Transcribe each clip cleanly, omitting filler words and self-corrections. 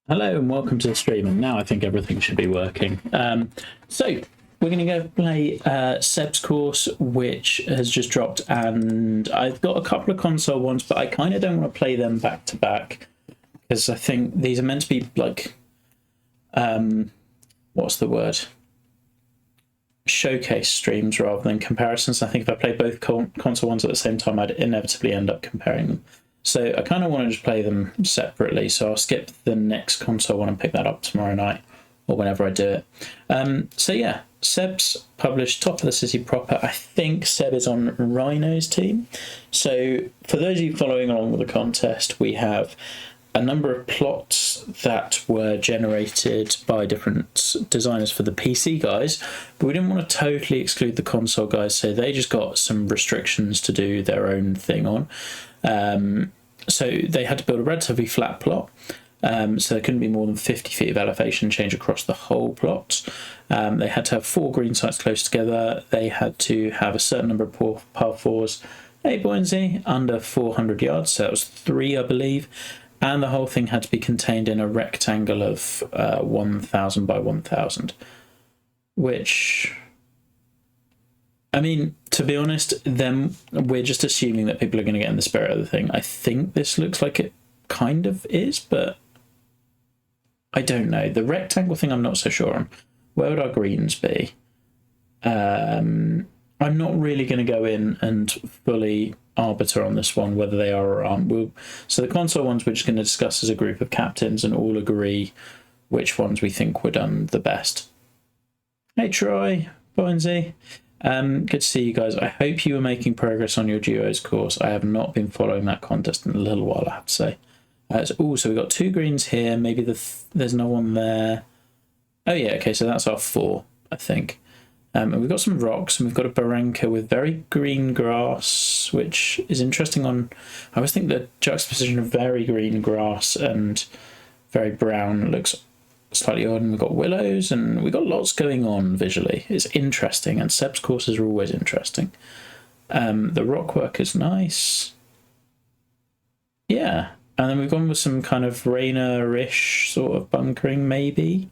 Hello and welcome to the stream. And now I think everything should be working. So we're going to go play Seb's course, which has just dropped, and I've got a couple of console ones, but I kind of don't want to play them back to back because I think these are meant to be like, what's the word? Showcase streams rather than comparisons. I think if I play both console ones at the same time, I'd inevitably end up comparing them. So I kind of want to just play them separately. So I'll skip the next console one and pick that up tomorrow night or whenever I do it. So yeah, Seb's published Top of the City proper. I think Seb is on Rhino's team. So for those of you following along with the contest, we have a number of plots that were generated by different designers for the PC guys, but we didn't want to totally exclude the console guys, so they just got some restrictions to do their own thing on. So they had to build a relatively flat plot, so there couldn't be more than 50 feet of elevation change across the whole plot. They had to have 4 green sites close together. They had to have a certain number of par 4s, 8 buoyancy, under 400 yards, so that was 3, I believe. And the whole thing had to be contained in a rectangle of 1,000 by 1,000, which, I mean, to be honest, then we're just assuming that people are going to get in the spirit of the thing. I think this looks like it kind of is, but I don't know. The rectangle thing I'm not so sure on. Where would our greens be? I'm not really going to go in and fully arbiter on this one, whether they are or aren't. So the console ones we're just going to discuss as a group of captains and all agree which ones we think were done the best. Hey Troy, Bonesy. Good to see you guys. I hope you are making progress on your duos course. I have not been following that contest in a little while, I have to say. So we've got 2 greens here. Maybe there's no one there. Oh yeah, okay, so that's our 4, I think. And we've got some rocks, and we've got a barranca with very green grass, which is interesting on... I always think the juxtaposition of very green grass and very brown looks slightly odd, and we've got willows, and we've got lots going on visually. It's interesting, and Seb's courses are always interesting. The rock work is nice. Yeah, and then we've gone with some kind of Rainer-ish sort of bunkering, maybe.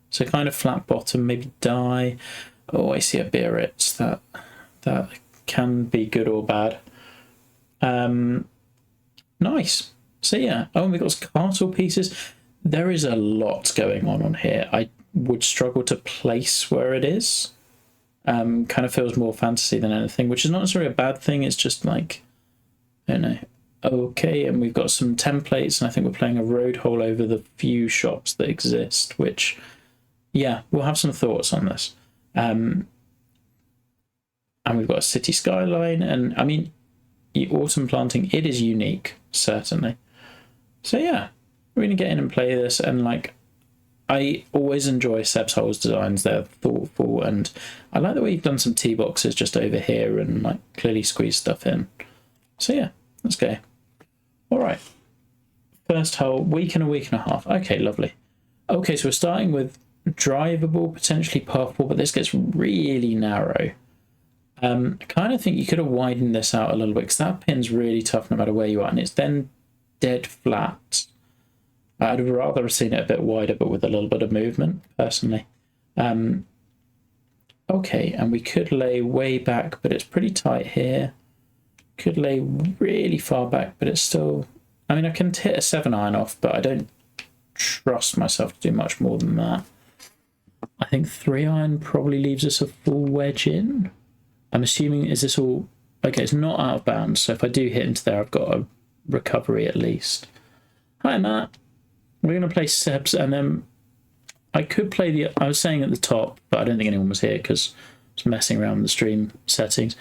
So kind of flat bottom, maybe dye. Oh, I see a Biarritz. That can be good or bad. Nice. So yeah. Oh, and we've got castle pieces. There is a lot going on here. I would struggle to place where it is. Kind of feels more fantasy than anything, which is not necessarily a bad thing. It's just like, I don't know. Okay, and we've got some templates, and I think we're playing a road hole over the few shops that exist, which, yeah, we'll have some thoughts on this. And we've got a city skyline, and I mean, autumn planting, it is unique, certainly. So yeah, we're going to get in and play this, and like, I always enjoy Seb's Holes designs. They're thoughtful, and I like the way you've done some tee boxes just over here and like clearly squeezed stuff in. So yeah, let's go. All right, first hole, week and a half. Okay, lovely. Okay, so we're starting with drivable, potentially par 4, but this gets really narrow. I kind of think you could have widened this out a little bit, because that pin's really tough no matter where you are, and it's then dead flat. I'd rather have seen it a bit wider, but with a little bit of movement, personally. Okay, and we could lay way back, but it's pretty tight here. Could lay really far back, but it's still... I mean, I can hit a 7-iron off, but I don't trust myself to do much more than that. I think 3-iron probably leaves us a full wedge in. I'm assuming, is this all... Okay, it's not out of bounds, so if I do hit into there, I've got a recovery at least. Hi, Matt. We're going to play Seb's, and then I could play the... I was saying at the top, but I don't think anyone was here because I was messing around with the stream settings.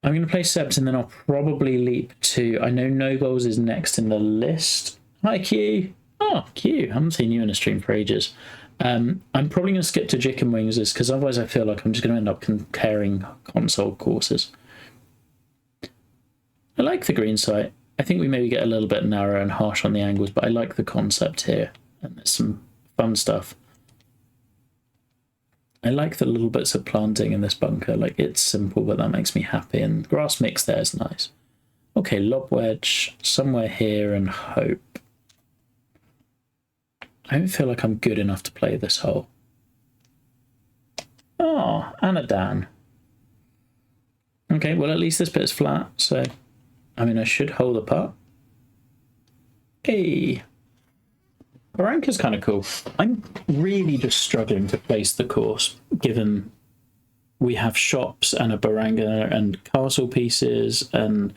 I'm going to play Seb's, and then I'll probably leap to... I know No Goals is next in the list. Hi, Q. Oh, Q. I haven't seen you in a stream for ages. I'm probably going to skip to Chicken Wings because otherwise I feel like I'm just going to end up comparing console courses. I like the green site. I think we maybe get a little bit narrow and harsh on the angles, but I like the concept here. And there's some fun stuff. I like the little bits of planting in this bunker. Like, it's simple, but that makes me happy. And the grass mix there is nice. Okay, lob wedge somewhere here and hope. I don't feel like I'm good enough to play this hole. Oh, and a Dan. Okay, well, at least this bit's flat, so I mean, I should hold a putt. Hey, Barranca's kind of cool. I'm really just struggling to place the course, given we have shops and a baranga and castle pieces and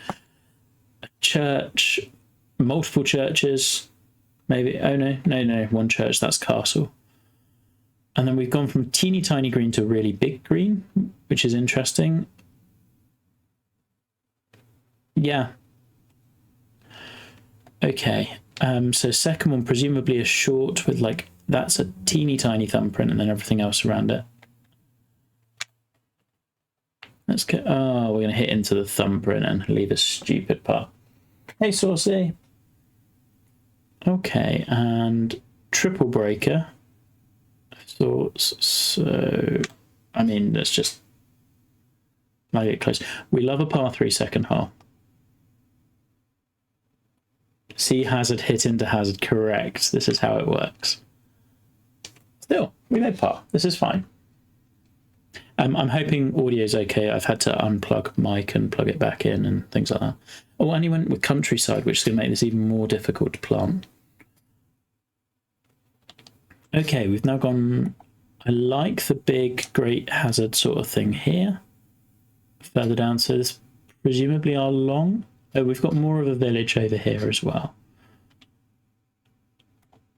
a church, multiple churches, maybe. Oh no, one church, that's castle. And then we've gone from teeny tiny green to really big green, which is interesting. Yeah. Okay. So second one, presumably a short with like, that's a teeny tiny thumbprint and then everything else around it. Let's get, oh, we're going to hit into the thumbprint and leave a stupid putt. Hey, Saucy. Okay, and triple breaker. Thoughts. So, I mean, let's just make it close. We love a par 3 second hole. See hazard, hit into hazard, correct. This is how it works. Still, we made par. This is fine. I'm hoping audio's okay. I've had to unplug mic and plug it back in and things like that. Oh, and he went with countryside, which is going to make this even more difficult to plant. Okay, we've now gone... I like the big, great hazard sort of thing here. Further down, so this presumably our long. Oh, we've got more of a village over here as well.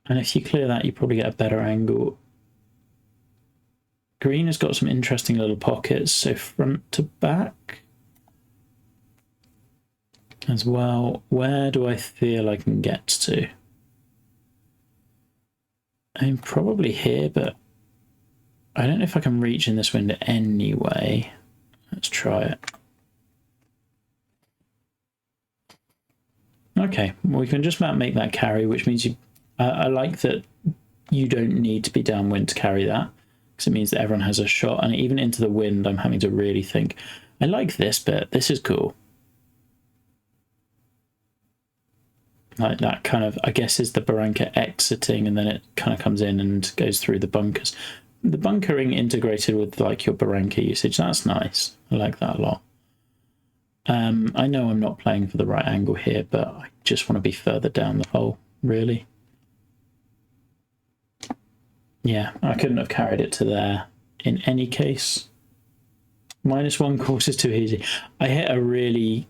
And if you clear that, you probably get a better angle. Green has got some interesting little pockets, so front to back as well. Where do I feel I can get to? I'm probably here, but I don't know if I can reach in this window anyway. Let's try it. Okay, well, we can just about make that carry, which means you... I like that you don't need to be downwind to carry that, because it means that everyone has a shot, and even into the wind I'm having to really think. I like this bit. This is cool. Like that kind of, I guess, is the barranca exiting, and then it kind of comes in and goes through the bunkers. The bunkering integrated with like your barranca usage, that's nice. I like that a lot. I know I'm not playing for the right angle here, but I just want to be further down the hole, really. Yeah, I couldn't have carried it to there in any case. -1 course is too easy. I hit a really...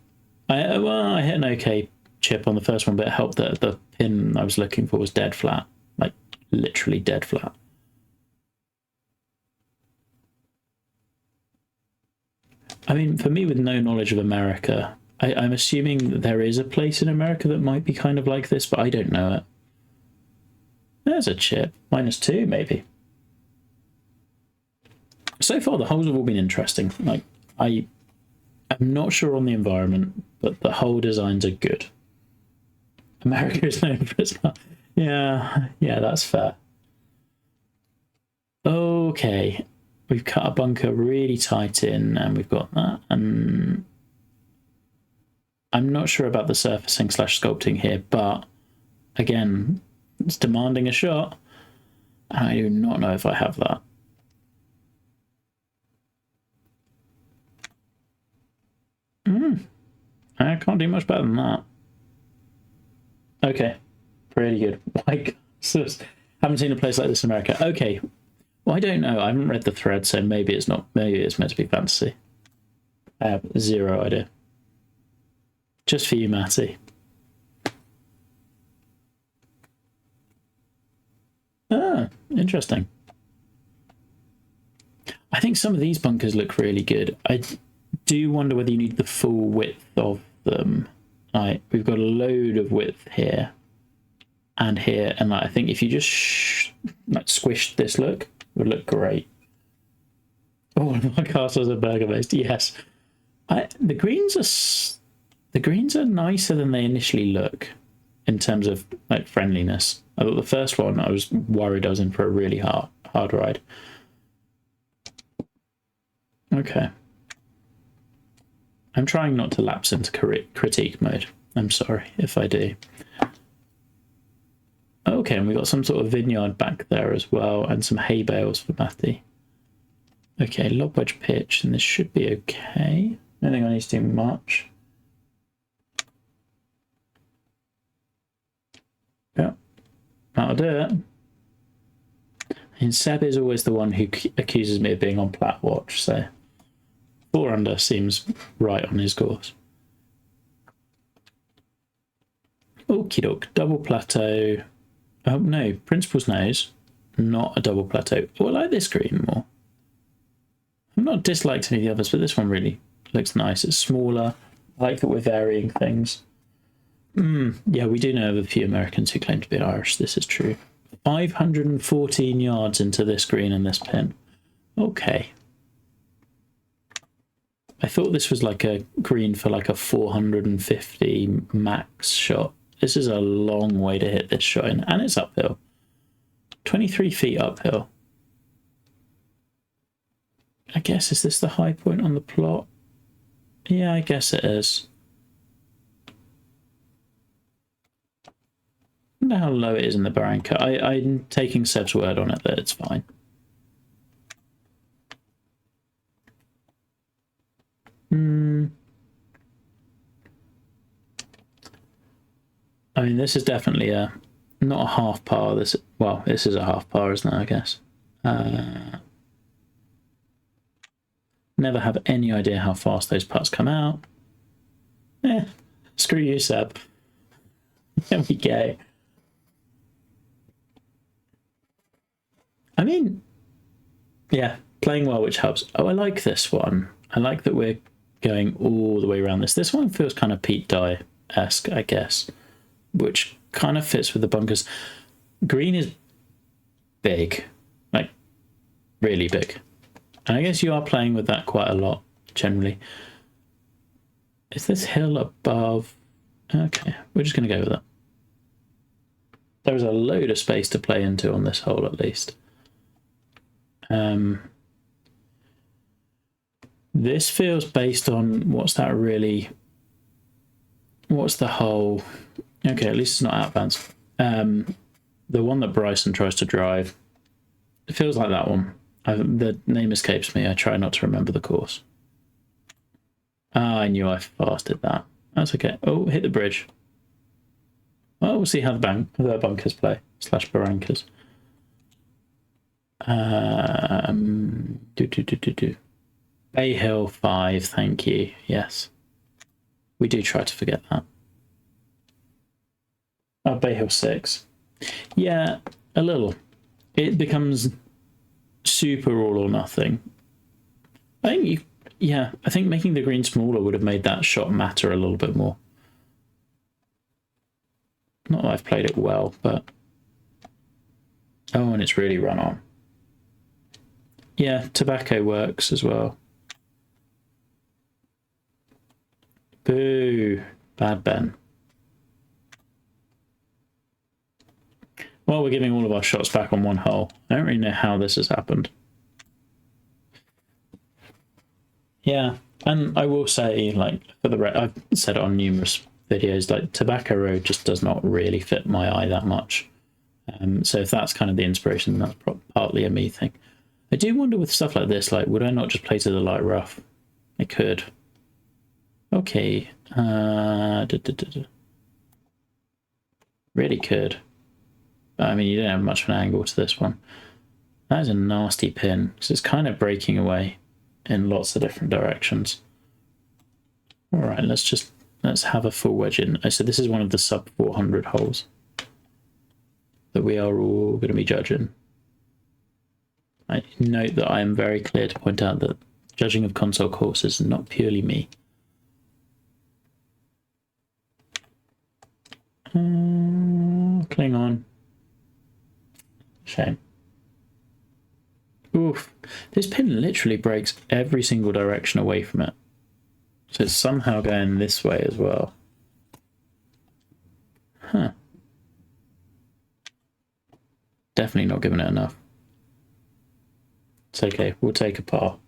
I hit an okay chip on the first one, but it helped that the pin I was looking for was dead flat. Like, literally dead flat. I mean, for me, with no knowledge of America, I'm assuming that there is a place in America that might be kind of like this, but I don't know it. There's a chip. -2, maybe. So far, the holes have all been interesting. Like, I'm not sure on the environment, but the hole designs are good. America is known for its... Yeah, that's fair. Okay. We've cut a bunker really tight in, and we've got that. And I'm not sure about the surfacing / sculpting here, but again, it's demanding a shot. And I do not know if I have that. I can't do much better than that. Okay, pretty good. Like, haven't seen a place like this in America. Okay. Well, I don't know. I haven't read the thread, so maybe it's not. Maybe it's meant to be fantasy. I have zero idea. Just for you, Matty. Ah, interesting. I think some of these bunkers look really good. I do wonder whether you need the full width of them. Right, we've got a load of width here and here, and I think if you just squish this look, it would look great. Oh, my castles are burger based. Yes, the greens are nicer than they initially look in terms of like friendliness. I thought the first one I was worried I was in for a really hard ride. Okay. I'm trying not to lapse into critique mode. I'm sorry if I do. Okay, and we've got some sort of vineyard back there as well, and some hay bales for Matty. Okay, lob wedge pitch, and this should be okay. I don't think I need to do much. Yeah, that'll do it. And Seb is always the one who accuses me of being on plat watch, so 4 under seems right on his course. Okie doke, double plateau. Oh no, Principal's Nose, not a double plateau. Oh, I like this green more. I'm not disliked any of the others, but this one really looks nice. It's smaller. I like that we're varying things. Yeah, we do know of a few Americans who claim to be Irish. This is true. 514 yards into this green and this pin. Okay. I thought this was like a green for like a 450 max shot. This is a long way to hit this shot in, and it's uphill. 23 feet uphill. I guess, is this the high point on the plot? Yeah, I guess it is. I wonder how low it is in the barranca. I'm taking Seb's word on it that it's fine. I mean, this is definitely not a half par. This is a half par, isn't it? I guess. Never have any idea how fast those putts come out. Screw you, Seb. There we go. I mean, yeah, playing well, which helps. Oh, I like this one. I like that we're going all the way around this. This one feels kind of Pete Dye-esque, I guess, which kind of fits with the bunkers. Green is big, like really big. And I guess you are playing with that quite a lot, generally. Is this hill above? Okay, we're just going to go with it. There's a load of space to play into on this hole, at least. This feels based on, what's the hole? Okay, at least it's not outbounds. The one that Bryson tries to drive. It feels like that one. The name escapes me. I try not to remember the course. I knew I fasted that. That's okay. Oh, hit the bridge. Well, we'll see how the bunkers play / barrancas. Bay Hill 5, thank you. Yes. We do try to forget that. Oh, Bay Hill 6. Yeah, a little. It becomes super all or nothing. I think making the green smaller would have made that shot matter a little bit more. Not that I've played it well, but... Oh, and it's really run on. Yeah, tobacco works as well. Boo. Bad Ben. Well, we're giving all of our shots back on one hole. I don't really know how this has happened. Yeah, and I will say, like, I've said it on numerous videos, like, Tobacco Road just does not really fit my eye that much. So if that's kind of the inspiration, that's partly a me thing. I do wonder with stuff like this, like, would I not just play to the light rough? I could. Okay. Really could. But, I mean, you don't have much of an angle to this one. That is a nasty pin, because it's kind of breaking away in lots of different directions. All right, let's have a full wedge in. So this is one of the sub 400 holes that we are all going to be judging. I note that I am very clear to point out that judging of console courses is not purely me. Cling on. Shame. Oof. This pin literally breaks every single direction away from it. So it's somehow going this way as well. Huh. Definitely not giving it enough. It's okay, we'll take a par.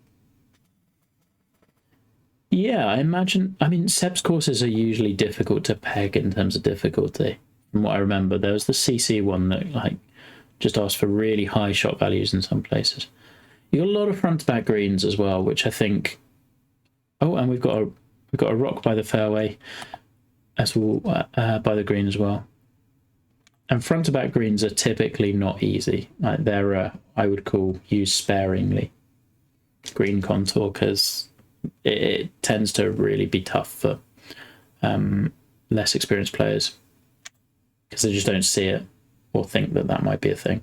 Yeah, I mean, Seb's courses are usually difficult to peg in terms of difficulty. from what I remember. There was the CC one that like just asked for really high shot values in some places. You got a lot of front to back greens as well, which I think. Oh, and we've got a rock by the fairway, as well by the green as well. And front to back greens are typically not easy. Like they're I would call used sparingly green contour because it tends to really be tough for less experienced players because they just don't see it or think that that might be a thing,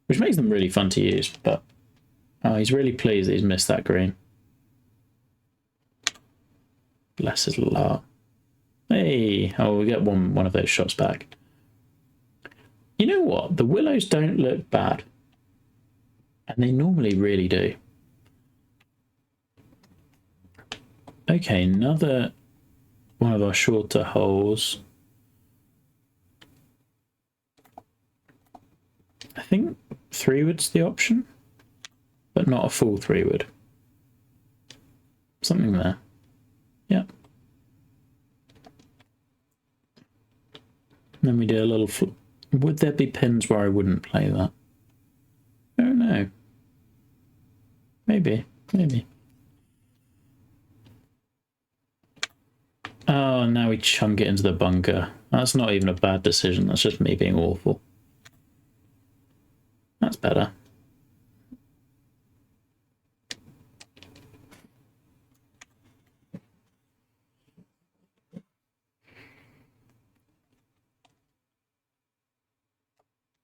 which makes them really fun to use. But he's really pleased that he's missed that green. Bless his heart. Hey, oh, we get one of those shots back. You know what? The willows don't look bad, and they normally really do. Okay, another one of our shorter holes. I think 3-wood's the option, but not a full 3-wood. Something there. Yeah. Then we do a little flip. Would there be pins where I wouldn't play that? I don't know. Maybe. Oh, now we chunk it into the bunker. That's not even a bad decision. That's just me being awful. That's better.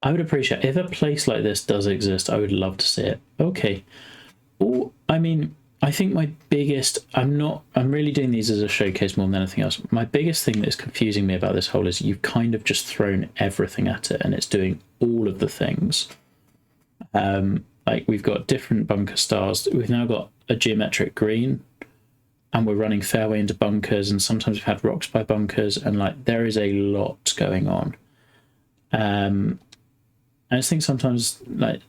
I would appreciate if a place like this does exist. I would love to see it. Okay. Oh, I mean, I think my biggest, I'm really doing these as a showcase more than anything else. My biggest thing that's confusing me about this hole is you've kind of just thrown everything at it and it's doing all of the things. Like we've got different bunker stars. We've now got a geometric green and we're running fairway into bunkers, and sometimes we've had rocks by bunkers, and like there is a lot going on. I just think sometimes like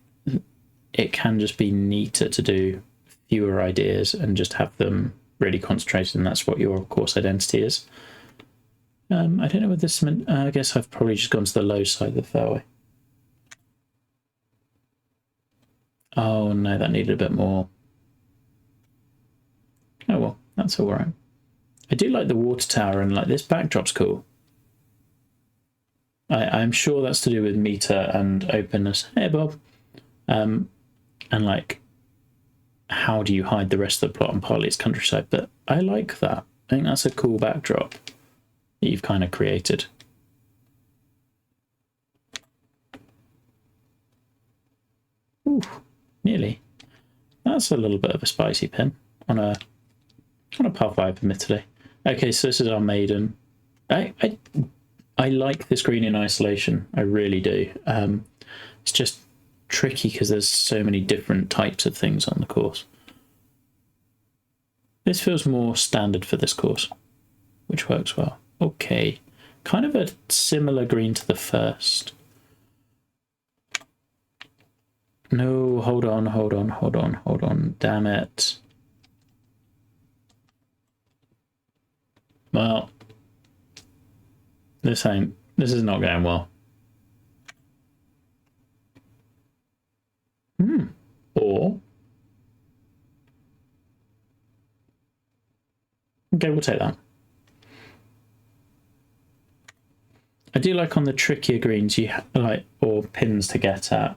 it can just be neater to do fewer ideas and just have them really concentrated, and that's what your course identity is. I don't know with this. I guess I've probably just gone to the low side of the fairway. Oh no, that needed a bit more. Oh well, that's all right. I do like the water tower, and like this backdrop's cool. I'm sure that's to do with meter and openness. Hey, Bob. And like, how do you hide the rest of the plot? And partly it's countryside, but I like that. I think that's a cool backdrop that you've kind of created. Ooh, nearly. That's a little bit of a spicy pin on a par 5, admittedly. Okay, so this is our maiden. I like this green in isolation. I really do. It's just tricky because there's so many different types of things on the course. This feels more standard for this course, which works well. Okay, kind of a similar green to the first. No, hold on. Damn it. Well, this is not going well. Or okay, we'll take that. I do like on the trickier greens you like, or pins to get at,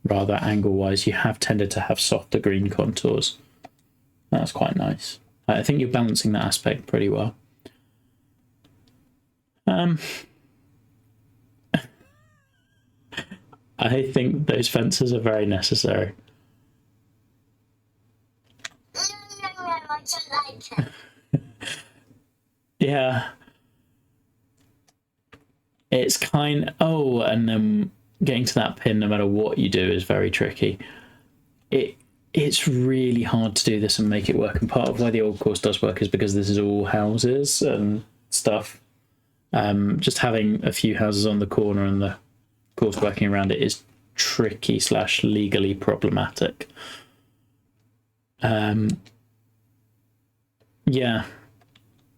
rather angle wise, you have tended to have softer green contours. That's quite nice. I think you're balancing that aspect pretty well. I think those fences are very necessary. I don't like it. Yeah. It's kind and then getting to that pin no matter what you do is very tricky. It's really hard to do this and make it work, and part of why the old course does work is because this is all houses and stuff. Just having a few houses on the corner and the course working around it is tricky / legally problematic. Yeah,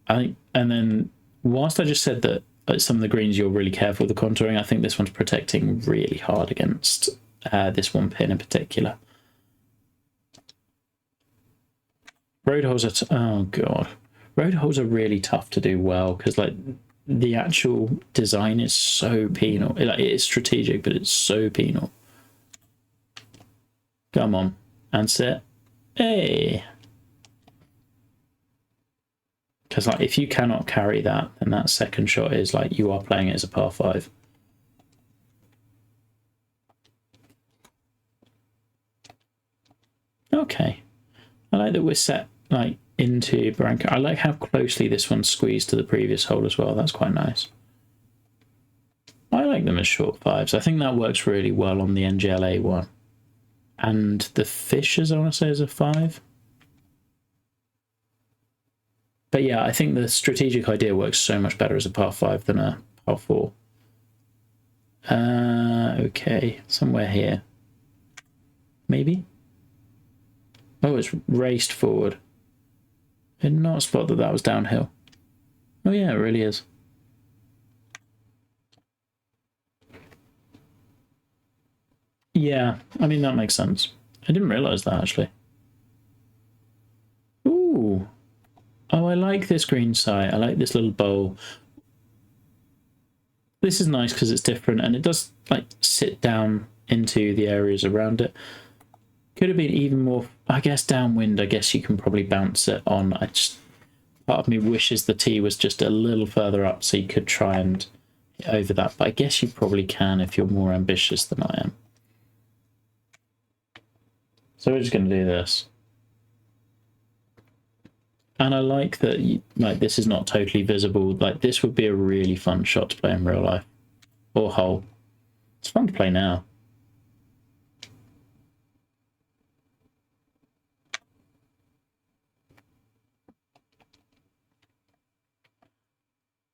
and then whilst I just said that some of the greens you're really careful with the contouring. I think this one's protecting really hard against this one pin in particular. Road holes are oh god, road holes are really tough to do well because like the actual design is so penal. Like, it is strategic, but it's so penal. Come on, and sit. Hey. Because like if you cannot carry that, then that second shot is like you are playing it as a par 5. Okay. I like that we're set like into Barranca. I like how closely this one's squeezed to the previous hole as well. That's quite nice. I like them as short 5s. I think that works really well on the NGLA one. And the Fishers, I want to say, is a 5. But yeah, I think the strategic idea works so much better as a par 5 than a par 4. Okay, somewhere here. Maybe? Oh, it's raced forward. I did not spot that that was downhill. Oh yeah, it really is. Yeah, I mean, that makes sense. I didn't realise that, actually. Ooh. Oh, I like this green site. I like this little bowl. This is nice because it's different and it does like sit down into the areas around it. Could have been even more, I guess, downwind. I guess you can probably bounce it on. Part of me wishes the tee was just a little further up so you could try and hit over that. But I guess you probably can if you're more ambitious than I am. So we're just going to do this. And I like that, like, this is not totally visible. Like, this would be a really fun shot to play in real life. Or hole. It's fun to play now.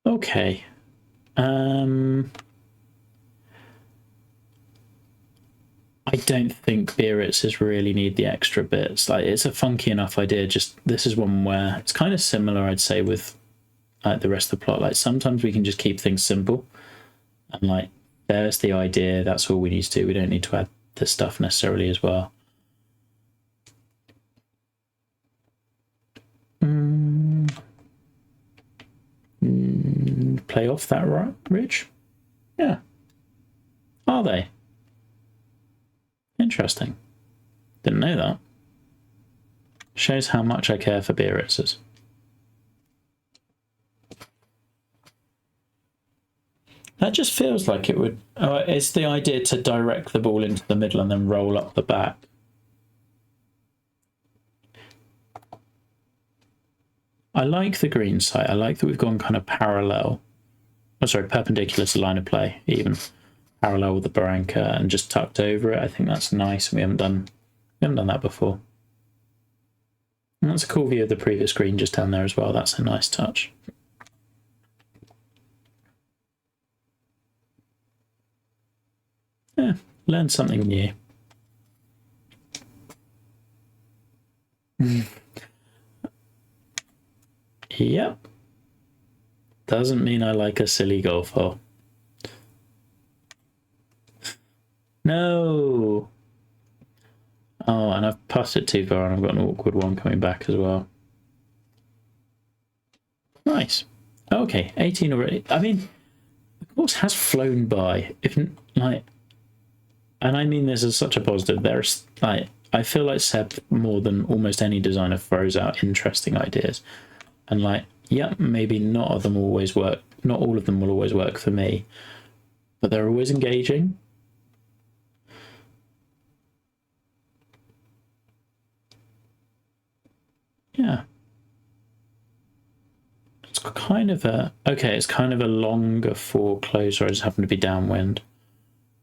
Okay. I don't think Biarritz's really need the extra bits. Like, it's a funky enough idea. Just this is one where it's kind of similar, I'd say, with the rest of the plot. Like, sometimes we can just keep things simple, and like there's the idea. That's all we need to do. We don't need to add the stuff necessarily as well. Play off that right ridge. Yeah. Are they? Interesting. Didn't know that. Shows how much I care for Biarritz's. That just feels like it would... it's the idea to direct the ball into the middle and then roll up the back. I like the green site. I like that we've gone kind of parallel. Oh, sorry, perpendicular to line of play, even. Parallel with the Barranca and just tucked over it. I think that's nice. We haven't done that before. And that's a cool view of the previous green just down there as well. That's a nice touch. Yeah, learn something new. Yep. Doesn't mean I like a silly golf hole. No. Oh, and I've passed it too far and I've got an awkward one coming back as well. Nice. Okay, 18 already. I mean, the course has flown by. If like, and I mean this as such a positive. There's like, I feel like Seb more than almost any designer throws out interesting ideas, and like, yeah, maybe not all of them will always work. Not all of them will always work for me, but they're always engaging. Yeah. It's kind of a... Okay, it's kind of a longer foreclosure. I just happen to be downwind.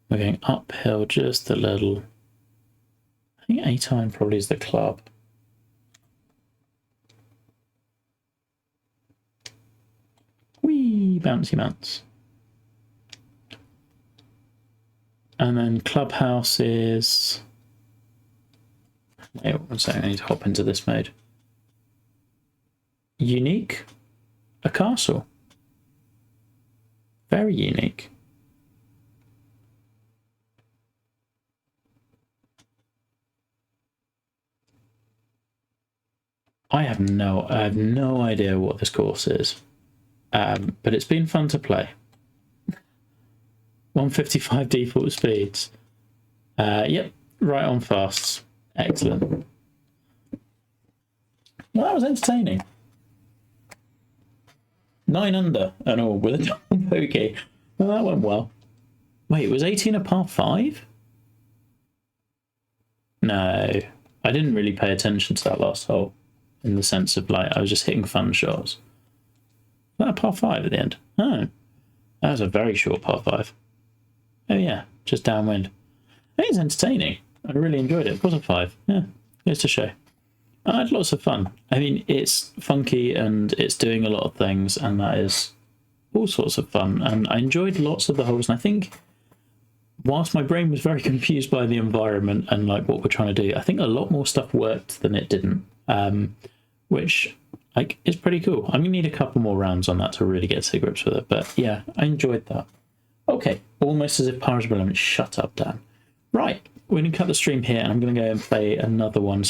We're going uphill just a little. I think 8-iron probably is the club. Whee! Bouncy bounce. And then clubhouse is... Wait, one second, I need to hop into this mode. Unique, a castle. Very unique. I have no idea what this course is, but it's been fun to play. 155 default speeds. Yep, right on fasts. Excellent. Well, that was entertaining. 9 under and all with a double bogey. Well, that went well. Wait, it was 18 a par 5? No, I didn't really pay attention to that last hole, in the sense of like I was just hitting fun shots. Was that a par 5 at the end? Oh, that was a very short par 5. Oh yeah, just downwind. I think it's entertaining. I really enjoyed it. It was a 5. Yeah, goes to show. I had lots of fun. I mean, it's funky and it's doing a lot of things, and that is all sorts of fun. And I enjoyed lots of the holes. And I think, whilst my brain was very confused by the environment and like what we're trying to do, I think a lot more stuff worked than it didn't, which like is pretty cool. I'm gonna need a couple more rounds on that to really get to grips with it. But yeah, I enjoyed that. Okay, almost as if par is relevant. Shut up, Dan. Right, we're gonna cut the stream here, and I'm gonna go and play another one.